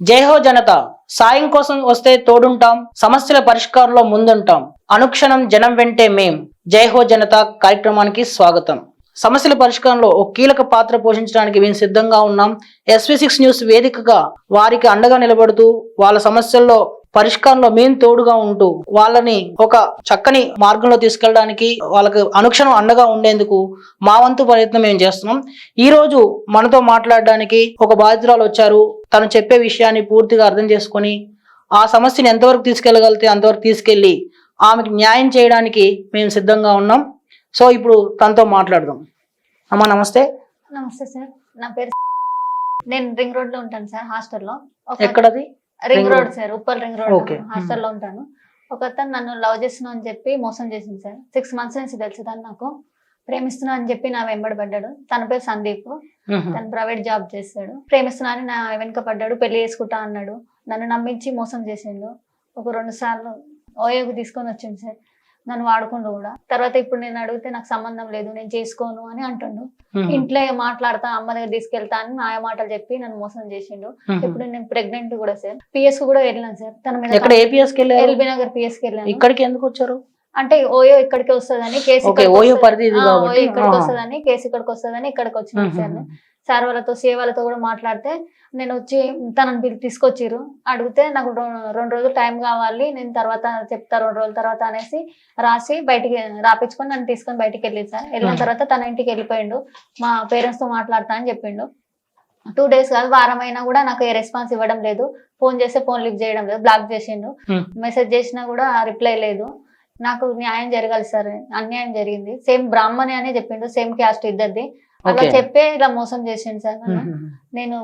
జైహో జనత, సాయం కోసం వస్తే తోడుంటాం, సమస్యల పరిష్కారంలో ముందుంటాం, అనుక్షణం జనం వెంటే మేం. జైహో జనత కార్యక్రమానికి స్వాగతం. సమస్యల పరిష్కారంలో ఒక కీలక పాత్ర పోషించడానికి మేము సిద్ధంగా ఉన్నాం. SV6 న్యూస్ వేదికగా వారికి అండగా నిలబడుతూ వాళ్ళ సమస్యల్లో పరిష్కారంలో మేము తోడుగా ఉంటూ వాళ్ళని ఒక చక్కని మార్గంలో తీసుకెళ్ళడానికి వాళ్ళకి అనుక్షణం అండగా ఉండేందుకు మా వంతు ప్రయత్నం మేము చేస్తున్నాం. ఈ రోజు మనతో మాట్లాడడానికి ఒక బాధితురాలు వచ్చారు. తను చెప్పే విషయాన్ని పూర్తిగా అర్థం చేసుకొని ఆ సమస్యని ఎంతవరకు తీసుకెళ్ళగలిగితే అంతవరకు తీసుకెళ్ళి ఆమెకి న్యాయం చేయడానికి మేము సిద్ధంగా ఉన్నాం. సో ఇప్పుడు తనతో మాట్లాడదాం. అమ్మా నమస్తే. నమస్తే సార్, నా పేరు. నేను రింగ్ రోడ్ లో ఉంటాను సార్, హాస్టల్లో. ఎక్కడది? Ring road sir, Uppal ring road okay. హాస్టల్లో ఉంటాను. ఒక అతను నన్ను లవ్ చేస్తున్నా అని చెప్పి మోసం చేసింది సార్. 6 months నుంచి తెలుసు తను నాకు ప్రేమిస్తున్నా అని చెప్పి నా వెంబడి పడ్డాడు. తన పేరు సందీప్. తను ప్రైవేట్ జాబ్ చేస్తాడు. ప్రేమిస్తున్నా అని నా వెనుక పడ్డాడు. పెళ్లి చేసుకుంటా అన్నాడు. నన్ను నమ్మించి మోసం చేసిండు. ఒక 2 సార్లు ఓయోకి తీసుకొని వచ్చింది సార్. నన్ను వాడుకుంటూ కూడా. తర్వాత ఇప్పుడు నేను అడిగితే నాకు సంబంధం లేదు, నేను చేసుకోను అని అంటుండు. ఇంట్లో మాట్లాడతా, అమ్మ దగ్గర తీసుకెళ్తా అని నా మాటలు చెప్పి నన్ను మోసం చేసిండు. ఇప్పుడు నేను ప్రెగ్నెంట్ కూడా సార్. PS కు కూడా వెళ్ళాను సార్. తన మీద LB నగర్ PS కి వెళ్ళాను. ఇక్కడికి ఎందుకు వచ్చారు అంటే ఓయో ఇక్కడికి వస్తుందని, కేసు ఓయో ఇక్కడికి వస్తుందని, కేసు ఇక్కడికి వస్తుందని ఇక్కడికి వచ్చింది సార్. సార్ వాళ్ళతో సేవలతో కూడా మాట్లాడితే నేను వచ్చి తనని తీసుకొచ్చిర్రు. అడిగితే నాకు 2 రోజులు టైం కావాలి, నేను తర్వాత చెప్తా 2 రోజుల తర్వాత అనేసి రాసి బయటికి రాపించుకొని నన్ను తీసుకొని బయటికి వెళ్ళింది సార్. వెళ్ళిన తర్వాత తన ఇంటికి వెళ్ళిపోయిండు. మా పేరెంట్స్ తో మాట్లాడతా అని చెప్పిండు. 2 days కాదు, వారం అయినా కూడా నాకు ఏ రెస్పాన్స్ ఇవ్వడం లేదు. ఫోన్ చేస్తే ఫోన్ లిఫ్ట్ చేయడం లేదు, బ్లాక్ చేసిండు. మెసేజ్ చేసినా కూడా రిప్లై లేదు. నాకు న్యాయం జరగాలి సార్, అన్యాయం జరిగింది. సేమ్ బ్రాహ్మణి అనే చెప్పిండు, సేమ్ క్యాస్ట్ ఇద్దరిది. అలా చెప్పే ఇలా మోసం చేసిండు సార్ నన్ను. నేను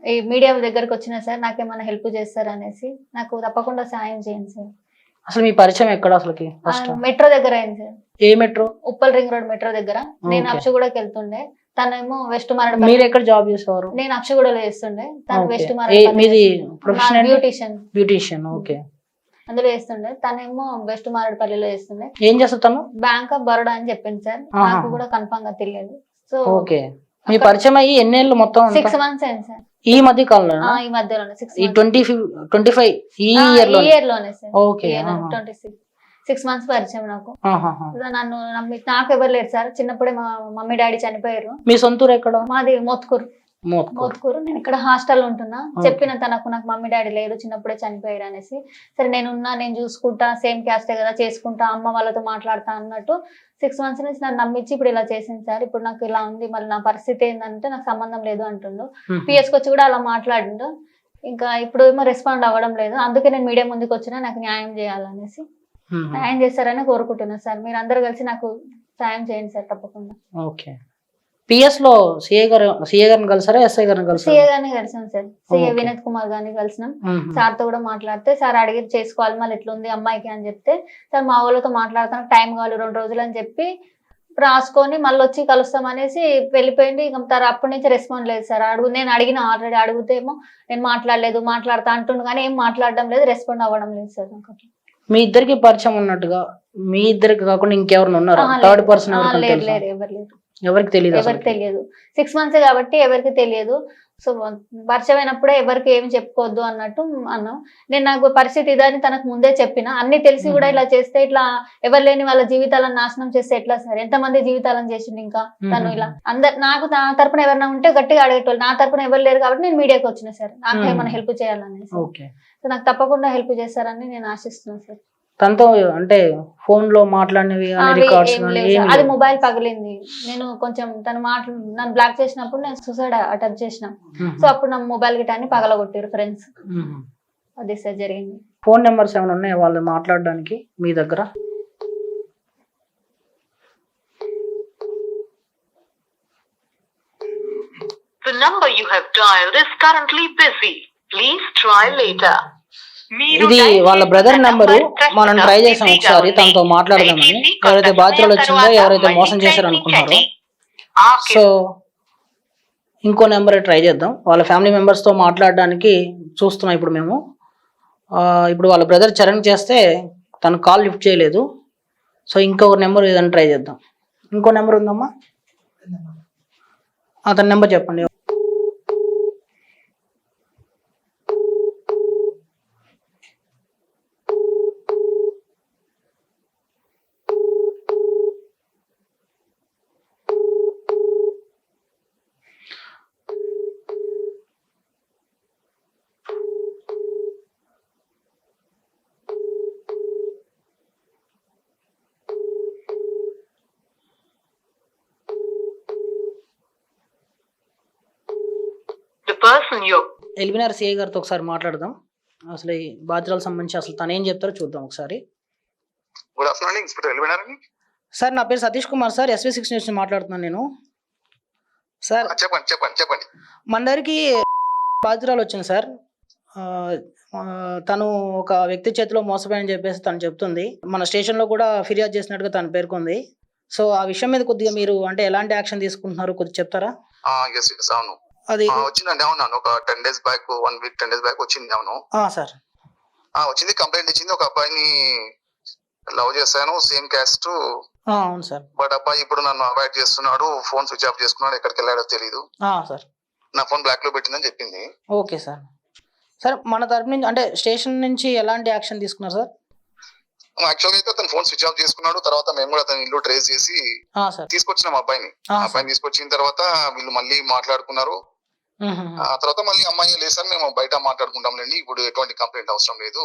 ఈ మీడియా దగ్గరకు వచ్చిన సార్, నాకేమైనా హెల్ప్ చేస్తారు అనేసి. నాకు తప్పకుండా సాయం చేయండి సార్. అసలు మీ పరిచయం ఎక్కడ? అసలుకి మెట్రో దగ్గర అయింది సార్. ఏ metro? Uppal ring road metro దగ్గర. నేను అక్షగూడకి వెళ్తుండే, తనేమో వెస్ట్ మారడ. మీరు ఎక్కడ జాబ్ చేసేవారు? నేను అక్షగూడలో చేస్తుండే, తను వెస్ట్ బ్యూటిషియన్. ఓకే. అందులో చేస్తుండే. తనేమో వెస్ట్ మారడపల్లిలో చేస్తుండే. ఏం చేస్తా తను? బ్యాంక్ ఆఫ్ బరోడా అని చెప్పింది సార్. నాకు కూడా కన్ఫర్మ్ గా తెలియదు. So okay. మీ పరిచయం అయ్యి ఎన్నేళ్ళు మొత్తం? 6 months అయింది సార్. ఈ మధ్య కాలంలో? ఈ మధ్యలోనే 25 ఈ ఇయర్ లోనే సార్. ఓకే. 6 months పరిచయం నాకు. నన్ను నాకు ఎవరు లేరు సార్. చిన్నప్పుడే మా మమ్మీ డాడీ చనిపోయారు. మీ సొంతూరు ఎక్కడ? మాది మోత్కూరు. నేను ఇక్కడ హాస్టల్లో ఉంటున్నా. చెప్పిన తనకు నాకు మమ్మీ డాడీ లేరు, చిన్నప్పుడే చనిపోయారు అనేసి. సరే నేనున్నా, నేను చూసుకుంటా, సేమ్ క్యాస్టే కదా, చేసుకుంటా, అమ్మ వాళ్ళతో మాట్లాడతా అన్నట్టు 6 months నుంచి నన్ను నమ్మించి ఇప్పుడు ఇలా చేసింది సార్. ఇప్పుడు నాకు ఇలా ఉంది, మళ్ళీ నా పరిస్థితి ఏంటంటే నాకు సంబంధం లేదు అంటుండు. PS కి వచ్చి కూడా అలా మాట్లాడిండు. ఇంకా ఇప్పుడు ఏమో రెస్పాండ్ అవ్వడం లేదు. అందుకే నేను మీడియా ముందుకు వచ్చినా, నాకు న్యాయం చేయాలనేసి. న్యాయం చేస్తారని కోరుకుంటున్నాను సార్. మీరు అందరూ కలిసి నాకు సాయం చేయండి సార్ తప్పకుండా. ఓకే. PS లో సిఏ గారిని కలిసారా, SI గారిని కలిసారా? సిఏ గారిని కలిసాం సార్. సిఏ వినోద్ కుమార్ గారిని కలిసినాం. సార్ తో కూడా మాట్లాడితే సార్ అడిగి చేసుకోవాలి, మళ్ళీ ఎట్లుంది అమ్మాయికి అని చెప్తే, సార్ మా వాళ్ళతో మాట్లాడతాను, టైం కావాలి 2 రోజులు అని చెప్పి రాసుకొని మళ్ళీ వచ్చి కలుస్తాం అనేసి వెళ్ళిపోయింది. ఇంకా అప్పటి నుంచి రెస్పాండ్ లేదు సార్. నేను అడిగిన ఆల్రెడీ, అడిగితేమో నేను మాట్లాడలేదు, మాట్లాడతా అంటుండు కానీ ఏం మాట్లాడడం లేదు, రెస్పాండ్ అవ్వడం లేదు సార్. నాకు మీ ఇద్దరికి పరిచయం ఉన్నట్టుగా మీ ఇద్దరికి కాకుండా ఇంకెవరైనా ఉన్నారా? Third person? లేదు లేదు, ఎవరు లేరు. ఎవరికి తెలియదు? 6 months కాబట్టి ఎవరికి తెలియదు. సో పరిచయం అయినప్పుడే ఎవరికి ఏమి చెప్పుకోవద్దు అన్నట్టు అన్నాం. నేను నాకు పరిస్థితి ఇదని తనకు ముందే చెప్పిన. అన్ని తెలిసి కూడా ఇలా చేస్తే, ఇట్లా ఎవరు లేని వాళ్ళ జీవితాలను నాశనం చేస్తే ఎట్లా సార్? ఎంతమంది జీవితాలను చేసిండు. ఇంకా తను ఇలా నాకు నా తరపున ఎవరైనా ఉంటే గట్టిగా అడిగేటోళ్ళు. నా తరపున ఎవరు లేరు కాబట్టి నేను మీడియాకి వచ్చిన సార్, నాకు ఏమైనా హెల్ప్ చేయాలనేసి. సో నాకు తప్పకుండా హెల్ప్ చేస్తారని నేను ఆశిస్తున్నాను సార్. తనతో అంటే ఫోన్ లో మాట్లాడినవి అది మొబైల్ పగిలింది. నేను కొంచెం నన్ను బ్లాక్ చేసినప్పుడు నేను సూసైడ్ అటెంప్ట్ చేసిన. సో అప్పుడు నా మొబైల్ గిట్ అన్ని పగలగొట్టారు ఫ్రెండ్స్. అది సార్ జరిగింది. ఫోన్ నెంబర్స్ ఏమైనా ఉన్నాయి వాళ్ళు మాట్లాడడానికి మీ దగ్గర? The number you have dialed is currently busy. Please try later. ఇది వాళ్ళ బ్రదర్ నెంబరు. మనం ట్రై చేసాం ఒకసారి తనతో మాట్లాడదామని. ఎవరైతే బాధ్యతలు వచ్చిందో, ఎవరైతే మోసం చేశారు అనుకున్నారో, సో ఇంకో నెంబర్ ట్రై చేద్దాం. వాళ్ళ ఫ్యామిలీ మెంబర్స్ తో మాట్లాడడానికి చూస్తున్నాం ఇప్పుడు మేము. ఇప్పుడు వాళ్ళ బ్రదర్ చరణ్ చేస్తే తను కాల్ లిఫ్ట్ చేయలేదు. సో ఇంకొక నెంబర్ ఏదైనా ట్రై చేద్దాం. ఇంకో నెంబర్ ఉందమ్మా, అతని నెంబర్ చెప్పండి. The person you're ఎల్బినార్ సిఐ గారితో ఒకసారి మాట్లాడదాం. అసలు ఈ బాధ్యతలకు సంబంధించి అసలు తను ఏం చెప్తారో చూద్దాం ఒకసారి. గుడ్ ఆఫ్టర్నూన్ ఇన్స్పెక్టర్ ఎల్బినార్ అండి. సార్ నా పేరు Satish Kumar sir, SV6 news నుంచి మాట్లాడుతున్నాను నేను. సార్ చెప్పండి. మన దగ్గరికి బాధితురాలు వచ్చింది సార్. తను ఒక వ్యక్తి చేతిలో మోసపోయని చెప్పేసి తను చెప్తుంది. మన స్టేషన్లో కూడా ఫిర్యాదు చేసినట్టుగా తను పేర్కొంది. సో ఆ విషయం మీద కొద్దిగా మీరు అంటే ఎలాంటి యాక్షన్ తీసుకుంటున్నారు కొద్దిగా చెప్తారా? yes, అవును అది వచ్చిందండి. అవును ఒక 10 days back 1 week 10 days back వచ్చింది. అవును సార్ వచ్చింది, కంప్లైంట్ ఇచ్చింది. ఒక అబ్బాయిని లవ్ చేశాను, సేమ్ క్యాస్ట్. అవును సార్. బట్ అబ్బాయి ఇప్పుడు నన్ను అవాయిడ్ చేస్తున్నాడు, ఫోన్ స్విచ్ ఆఫ్ చేసుకున్నాడు, ఎక్కడికి వెళ్ళాడో తెలియదు. సార్ నా ఫోన్ బ్లాక్ లో పెట్టిందని చెప్పింది. Okay sir. సార్ మన తరపు నుంచి అంటే స్టేషన్ నుంచి ఎలాంటి యాక్షన్ తీసుకున్నారు సార్? యాక్చువల్ గా అయితే అతను ఫోన్ స్విచ్ ఆఫ్ చేసుకున్నాడు. తర్వాత మేము కూడా అతని ఇల్లు ట్రేస్ చేసి తీసుకొచ్చినాం అబ్బాయిని. అబ్బాయిని తీసుకొచ్చిన తర్వాత వీళ్ళు మళ్ళీ మాట్లాడుకున్నారు. ఆ తర్వాత మళ్ళీ అమ్మాయి లేదు సార్, మేము బయట మాట్లాడుకుంటాంలేండి, ఇప్పుడు ఎటువంటి కంప్లైంట్ అవసరం లేదు,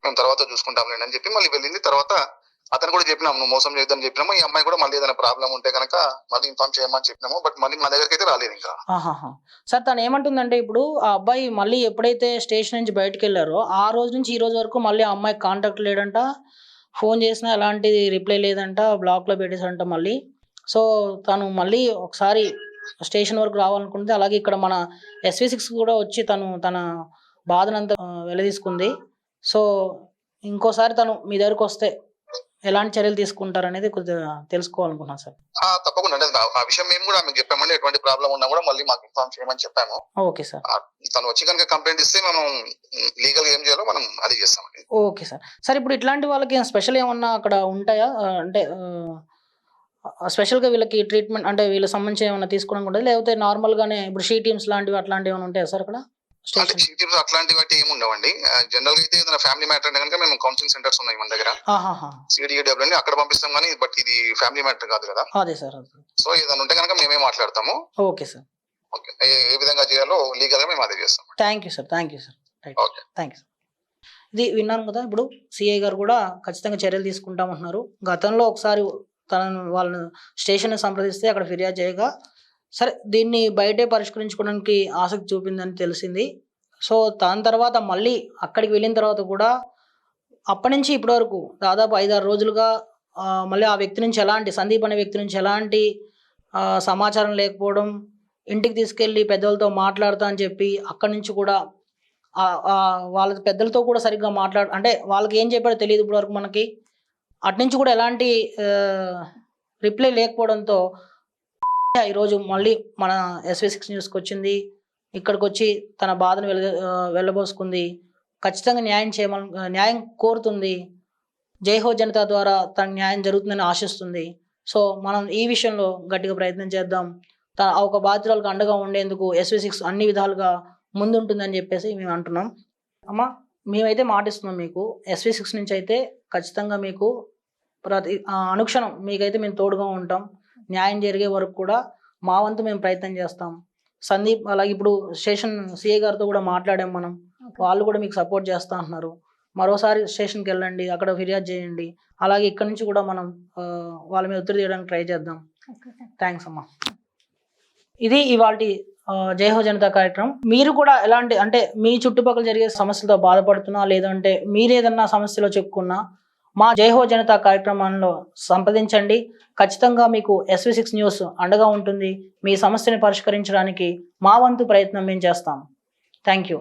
మేము తర్వాత చూసుకుంటాంలేండి అని చెప్పి మళ్ళీ వెళ్ళింది. తర్వాత అతను కూడా చెప్పినాము, నువ్వు మోసం చేయొద్దని చెప్పినాము. ఈ అమ్మాయి కూడా మళ్ళీ ఏదైనా ప్రాబ్లం ఉంటే కనుక మళ్ళీ ఇన్ఫార్మ్ చేయమని చెప్పినాము. బట్ మళ్ళీ మా దగ్గరికి అయితే రాలేదు ఇంకా. సార్ తను ఏమంటుందంటే ఇప్పుడు ఆ అబ్బాయి మళ్ళీ ఎప్పుడైతే స్టేషన్ నుంచి బయటకు వెళ్ళారో ఆ రోజు నుంచి ఈ రోజు వరకు మళ్ళీ ఆ అమ్మాయి కాంటాక్ట్ లేదంట, ఫోన్ చేసినా ఎలాంటి రిప్లై లేదంట, బ్లాక్ లో పెట్టేసంట మళ్ళీ. సో తను మళ్ళీ ఒకసారి స్టేషన్ వరకు రావాలనుకుంటే, అలాగే ఇక్కడ మన SV6 కూడా వచ్చి తన బాధనంతా వెలదీసుకుంది. సో ఇంకోసారి తను మీ దగ్గరకు వస్తే ఎలాంటి చర్యలు తీసుకుంటారు అనేది కొద్దిగా తెలుసుకోవాలనుకున్నాను సార్. తప్పకుండా అండి, ఆ విషయం మేము కూడా మీకు చెప్పామండి. ఎటువంటి ప్రాబ్లం ఉన్నా కూడా మళ్ళీ మాకు ఇన్ఫార్మ్ చేయమని చెప్పాము. Okay sir. తను వచ్చి కనుక కంప్లైంట్ ఇస్తే మనం లీగల్ గా ఏం చేయాలో మనం అది చేస్తామండి. Okay sir. సార్ ఇప్పుడు ఇట్లాంటి వాళ్ళకి స్పెషల్ ఏమన్నా అక్కడ ఉంటాయా? అంటే స్పెషల్ గా వీళ్ళకి ట్రీట్మెంట్ అంటే వీళ్ళకి సంబంధించి ఏమన్నా తీసుకోవడానికి ఉంటుంది, లేకపోతే నార్మల్ గానే ఇప్పుడు షీ టీమ్స్ లాంటివి అట్లాంటివి ఏమైనా ఉంటాయా సార్ అక్కడ? అట్లాంటి వాటి ఏమి ఉండవండి. జనరల్ గా అయితే ఏదైనా ఫ్యామిలీ మ్యాటర్ అంటే కనుక మేము కౌన్సిలింగ్ సెంటర్స్ ఉన్నాయి మన దగ్గర, CDW అని, అక్కడ పంపిస్తాం. కానీ బట్ ఇది ఫ్యామిలీ మ్యాటర్ కాదు కదా. అదే సార్. సో ఏదైనా ఉంటే కనుక మేమే మాట్లాడతాము. Okay sir. ఓకే, ఏ విధంగా చేయాలో లీగల్ గా మేము అదే చేస్తాం. Thank you sir. Okay, thank you sir. ఇది విన్నాను కదా, ఇప్పుడు సిఐ గారు కూడా ఖచ్చితంగా చర్యలు తీసుకుంటామంటున్నారు. గతంలో ఒకసారి వాళ్ళని స్టేషన్ సంప్రదిస్తే అక్కడ ఫిర్యాదు చేయగా సరే దీన్ని బయటే పరిష్కరించుకోవడానికి ఆసక్తి చూపిందని తెలిసింది. సో దాని తర్వాత మళ్ళీ అక్కడికి వెళ్ళిన తర్వాత కూడా అప్పటి నుంచి ఇప్పటి వరకు దాదాపు 5-6 రోజులుగా మళ్ళీ ఆ వ్యక్తి నుంచి ఎలాంటి సందీప్ అనే వ్యక్తి నుంచి ఎలాంటి సమాచారం లేకపోవడం, ఇంటికి తీసుకెళ్ళి పెద్దలతో మాట్లాడతా అని చెప్పి అక్కడి నుంచి కూడా వాళ్ళ పెద్దలతో కూడా సరిగ్గా అంటే వాళ్ళకి ఏం చెప్పాడో తెలియదు ఇప్పటి వరకు మనకి. అటు నుంచి కూడా ఎలాంటి రిప్లై లేకపోవడంతో ఈరోజు మళ్ళీ మన SV6 న్యూస్కి వచ్చింది. ఇక్కడికి వచ్చి తన బాధను వెళ్ళబోసుకుంది. ఖచ్చితంగా న్యాయం కోరుతుంది. జైహో జనతా ద్వారా తన న్యాయం జరుగుతుందని ఆశిస్తుంది. సో మనం ఈ విషయంలో గట్టిగా ప్రయత్నం చేద్దాం. ఒక బాధితురాలకు అండగా ఉండేందుకు SV6 అన్ని విధాలుగా ముందుంటుందని చెప్పేసి మేము అంటున్నాం. అమ్మ మేమైతే మాటిస్తున్నాం మీకు, SV6 నుంచి అయితే ఖచ్చితంగా మీకు ప్రతి అనుక్షణం మీకైతే మేము తోడుగా ఉంటాం. న్యాయం జరిగే వరకు కూడా మా వంతు మేము ప్రయత్నం చేస్తాం. సందీప్ అలాగే ఇప్పుడు స్టేషన్ సిఐ గారితో కూడా మాట్లాడాం మనం, వాళ్ళు కూడా మీకు సపోర్ట్ చేస్తా అంటున్నారు. మరోసారి స్టేషన్కి వెళ్ళండి, అక్కడ ఫిర్యాదు చేయండి. అలాగే ఇక్కడ నుంచి కూడా మనం వాళ్ళ మీద ఒత్తిడి చేయడానికి ట్రై చేద్దాం. థ్యాంక్స్ అమ్మా. ఇది ఇవాల్టి జైహో జనతా కార్యక్రమం. మీరు కూడా ఎలాంటి అంటే మీ చుట్టుపక్కల జరిగే సమస్యలతో బాధపడుతున్నా, లేదంటే మీరేదన్నా సమస్యలో చెప్పుకున్నా మా జైహో జనతా కార్యక్రమంలో సంప్రదించండి. ఖచ్చితంగా మీకు SV6 న్యూస్ అండగా ఉంటుంది. మీ సమస్యని పరిష్కరించడానికి మా వంతు ప్రయత్నం మేము చేస్తాం. Thank you.